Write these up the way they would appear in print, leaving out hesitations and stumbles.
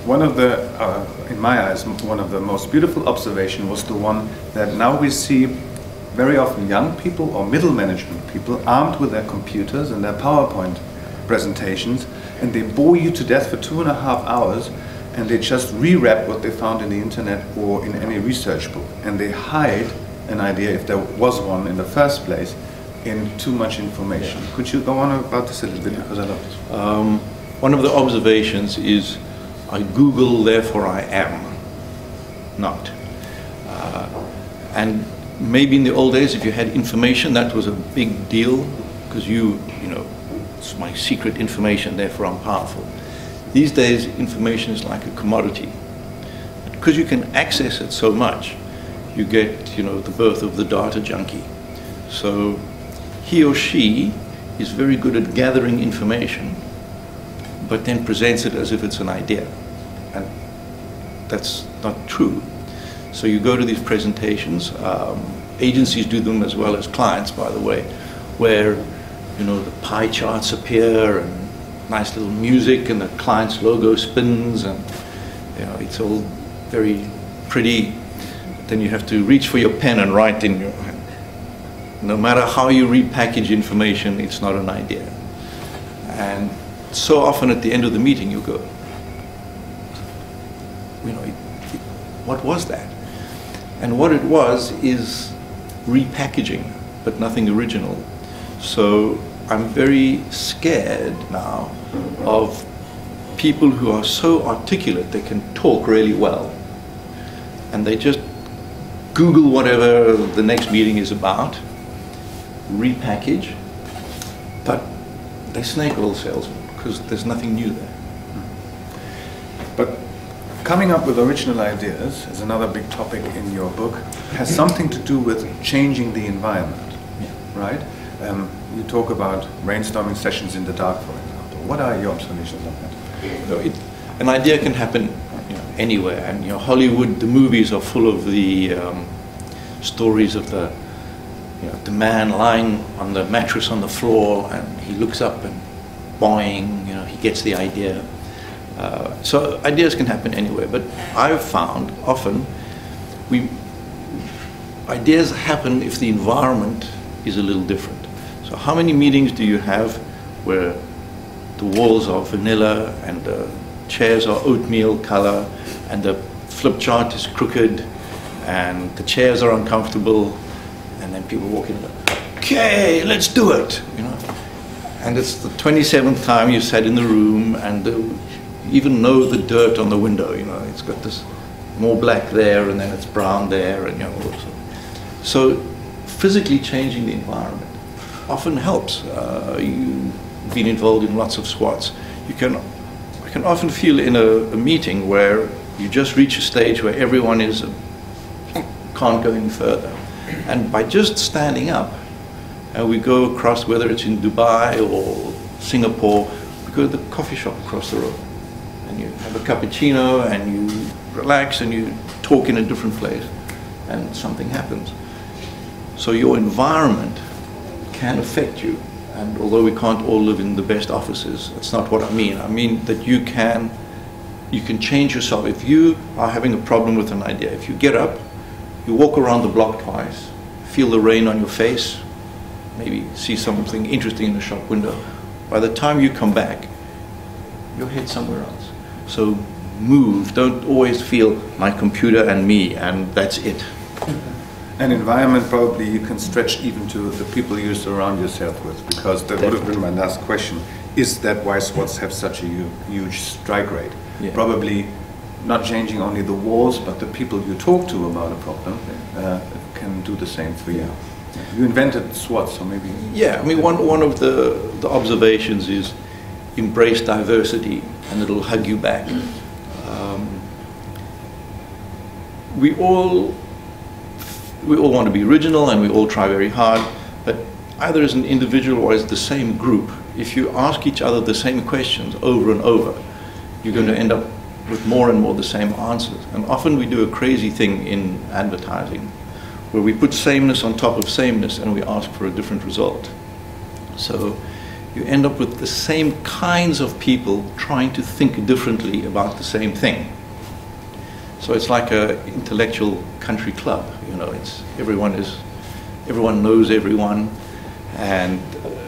one of the, in my eyes, one of the most beautiful observations was the one that now we see very often young people or middle management people armed with their computers and their PowerPoint presentations, and they bore you to death for 2.5 hours, and they just rewrap what they found in the internet or in any research book, and they hide an idea, if there was one in the first place, in too much information. Yeah. Could you go on about this a little bit, because I love this. One of the observations is, I Google, therefore I am not. And maybe in the old days, if you had information, that was a big deal, because you know, it's my secret information, therefore I'm powerful. These days, information is like a commodity. Because you can access it so much, you get, you know, the birth of the data junkie. So he or she is very good at gathering information, but then presents it as if it's an idea. And that's not true. So you go to these presentations, agencies do them as well as clients, by the way, where, you know, the pie charts appear and nice little music and the client's logo spins, and, you know, it's all very pretty. Then you have to reach for your pen and write in your hand. No matter how you repackage information, it's not an idea. And so often at the end of the meeting you go, you know, what was that? And what it was is repackaging, but nothing original. So I'm very scared now of people who are so articulate, they can talk really well, and they just Google whatever the next meeting is about, repackage, but they snake oil salesmen, because there's nothing new there. But coming up with original ideas is another big topic in your book. Has something to do with changing the environment, right? You talk about brainstorming sessions in the dark, for example. What are your observations on that? An idea can happen, you know, anywhere, and, you know, Hollywood, the movies are full of the stories of the, you know, the man lying on the mattress on the floor, and he looks up and boing, you know, he gets the idea. So ideas can happen anywhere, but I've found often ideas happen if the environment is a little different. So how many meetings do you have where the walls are vanilla and the chairs are oatmeal color and the flip chart is crooked and the chairs are uncomfortable, and then people walk in and go, okay, let's do it, you know. And it's the 27th time you sat in the room, and you even know the dirt on the window, you know, it's got this more black there and then it's brown there, and, you know, so physically changing the environment often helps. You've been involved in lots of squats. I can often feel in a meeting where you just reach a stage where everyone can't go any further. And by just standing up, we go across, whether it's in Dubai or Singapore, we go to the coffee shop across the road. And you have a cappuccino and you relax and you talk in a different place and something happens. So your environment can affect you. And although we can't all live in the best offices, that's not what I mean. I mean that you can change yourself. If you are having a problem with an idea, if you get up, you walk around the block twice, feel the rain on your face, maybe see something interesting in the shop window. By the time you come back, your head's somewhere else. So move. Don't always feel my computer and me and that's it. An environment probably you can stretch even to the people you surround yourself with, because that would have been my last question. Is that why SWATs have such a huge strike rate? Yeah. Probably not changing only the walls, but the people you talk to about a problem can do the same for you. You invented SWAT, so maybe... Yeah, I mean, one of the observations is embrace diversity and it'll hug you back. We all want to be original and we all try very hard, but either as an individual or as the same group, if you ask each other the same questions over and over, you're going to end up with more and more the same answers. And often we do a crazy thing in advertising, where we put sameness on top of sameness and we ask for a different result. So you end up with the same kinds of people trying to think differently about the same thing. So it's like an intellectual country club, you know, everyone knows everyone, and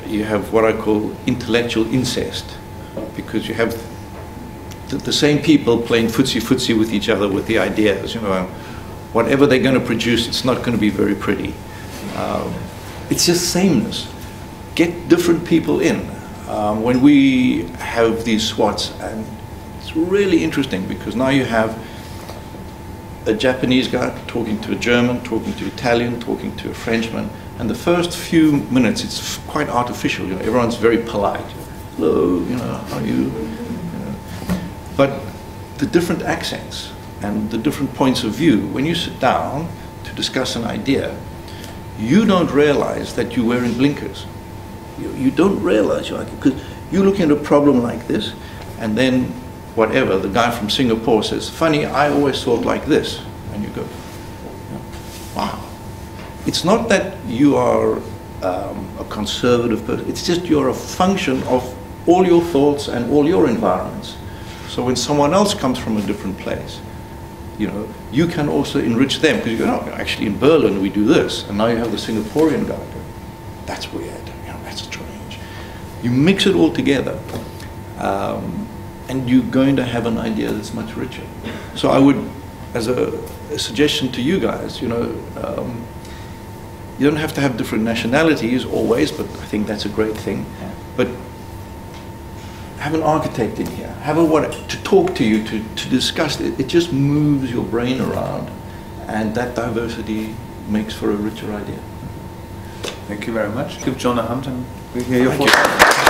you have what I call intellectual incest, because you have the same people playing footsie with each other with the ideas, you know, whatever they're going to produce, it's not going to be very pretty. It's just sameness. Get different people in. When we have these SWATs, and it's really interesting because now you have a Japanese guy talking to a German, talking to Italian, talking to a Frenchman, and the first few minutes it's quite artificial. You know, everyone's very polite. Hello, you know, how are you? You know. But the different accents and the different points of view, when you sit down to discuss an idea, you don't realize that you're wearing blinkers. You don't realize, because you're looking at a problem like this, and then whatever, the guy from Singapore says, funny, I always thought like this. And you go, wow. It's not that you are a conservative person, it's just you're a function of all your thoughts and all your environments. So when someone else comes from a different place, you know, you can also enrich them, because you go, no, actually in Berlin we do this, and now you have the Singaporean guy. That's weird, you know, that's strange. You mix it all together, and you're going to have an idea that's much richer. So I would, as a suggestion to you guys, you know, you don't have to have different nationalities always, but I think that's a great thing. Yeah. But have an architect in here, have to talk to you, to discuss it. It just moves your brain around, and that diversity makes for a richer idea. Thank you very much. Give John a hand and we hear your Thank you.